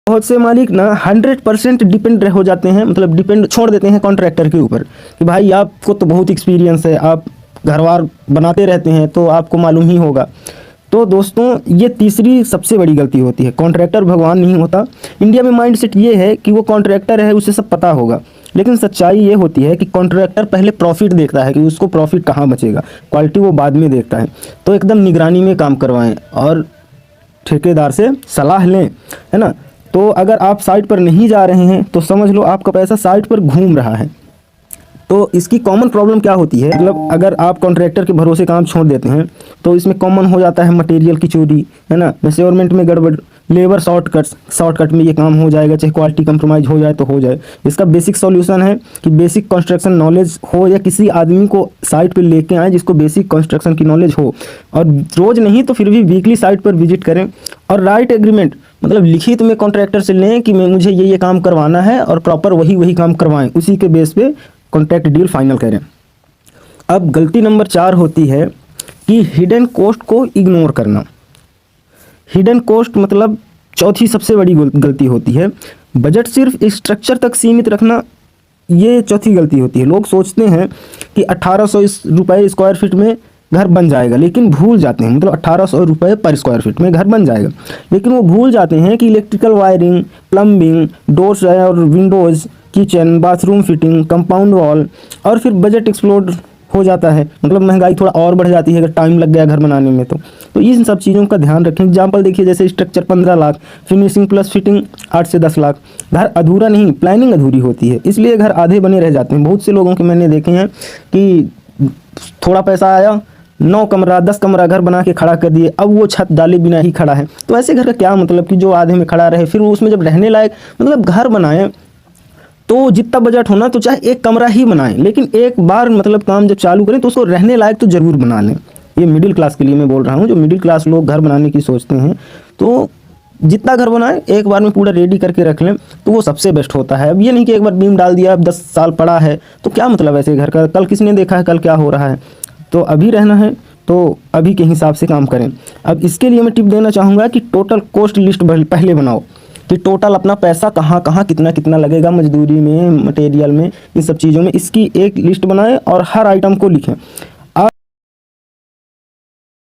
बहुत से मालिक ना 100% डिपेंड हो जाते हैं, मतलब डिपेंड छोड़ देते हैं कॉन्ट्रैक्टर के ऊपर कि भाई आपको तो बहुत एक्सपीरियंस है, आप घरवार बनाते रहते हैं तो आपको मालूम ही होगा। तो दोस्तों ये तीसरी सबसे बड़ी गलती होती है। कॉन्ट्रैक्टर भगवान नहीं होता। इंडिया में माइंडसेट ये है कि वो कॉन्ट्रैक्टर है, उसे सब पता होगा, लेकिन सच्चाई ये होती है कि कॉन्ट्रैक्टर पहले प्रॉफिट देखता है कि उसको प्रॉफिट कहाँ बचेगा, क्वालिटी वो बाद में देखता है। तो एकदम निगरानी में काम करवाएं और ठेकेदार से सलाह लें, है ना। तो अगर आप साइट पर नहीं जा रहे हैं तो समझ लो आपका पैसा साइट पर घूम रहा है। तो इसकी कॉमन प्रॉब्लम क्या होती है, मतलब अगर आप कॉन्ट्रैक्टर के भरोसे काम छोड़ देते हैं तो इसमें कॉमन हो जाता है मटेरियल की चोरी, है ना, मेजरमेंट में गड़बड़, लेबर शॉर्टकट में ये काम हो जाएगा, चाहे क्वालिटी कंप्रोमाइज हो जाए तो हो जाए। इसका बेसिक सॉल्यूशन है कि बेसिक कंस्ट्रक्शन नॉलेज हो या किसी आदमी को साइट पर लेके आए जिसको बेसिक कंस्ट्रक्शन की नॉलेज हो, और रोज़ नहीं तो फिर भी वीकली साइट पर विजिट करें और राइट एग्रीमेंट, मतलब लिखित में कॉन्ट्रैक्टर से लें कि मुझे ये काम करवाना है और प्रॉपर वही काम करवाएं, उसी के बेस पे कॉन्ट्रैक्ट डील फाइनल करें। अब गलती नंबर 4 होती है कि हिडन कॉस्ट को इग्नोर करना। हिडन कॉस्ट मतलब चौथी सबसे बड़ी गलती होती है। बजट सिर्फ स्ट्रक्चर तक सीमित रखना, ये चौथी गलती होती है। लोग सोचते हैं कि 1800 रुपये स्क्वायर फीट में घर बन जाएगा, लेकिन भूल जाते हैं, मतलब 1800 रुपये पर स्क्वायर फीट में घर बन जाएगा, लेकिन वो भूल जाते हैं कि इलेक्ट्रिकल वायरिंग, प्लम्बिंग, डोर्स और Windows, kitchen, bathroom fitting, compound wall, और फिर बजट एक्सप्लोड हो जाता है, मतलब महंगाई थोड़ा और बढ़ जाती है अगर टाइम लग गया घर बनाने में। तो इन सब चीज़ों का ध्यान रखें। एग्जाम्पल देखिए, जैसे structure 15 lakh, finishing plus fitting 8 से 10 लाख। घर अधूरा नहीं, प्लानिंग अधूरी होती है, इसलिए घर आधे बने रह जाते हैं। बहुत से लोगों के मैंने देखे हैं कि थोड़ा पैसा आया, 9 कमरा 10 कमरा घर बना के खड़ा कर दिए, अब वो छत डाले बिना ही खड़ा है। तो ऐसे घर का क्या मतलब कि जो आधे में खड़ा रहे, फिर वो उसमें जब रहने लायक, मतलब घर बनाएं तो जितना बजट होना तो चाहे एक कमरा ही बनाएं, लेकिन एक बार मतलब काम जब चालू करें तो उसको रहने लायक तो ज़रूर बना लें। ये मिडिल क्लास के लिए मैं बोल रहा हूँ, जो मिडिल क्लास लोग घर बनाने की सोचते हैं, तो जितना घर बनाएं एक बार में पूरा रेडी करके रख लें तो वो सबसे बेस्ट होता है। अब ये नहीं कि एक बार बीम डाल दिया, अब 10 साल पड़ा है तो क्या मतलब ऐसे घर का, कल किसने देखा है कल क्या हो रहा है। तो अभी रहना है तो अभी के हिसाब से काम करें। अब इसके लिए मैं टिप देना चाहूँगा कि टोटल कॉस्ट लिस्ट पहले बनाओ कि टोटल अपना पैसा कहाँ कहाँ कितना कितना लगेगा, मजदूरी में, मटेरियल में, इन सब चीज़ों में, इसकी एक लिस्ट बनाएं और हर आइटम को लिखें।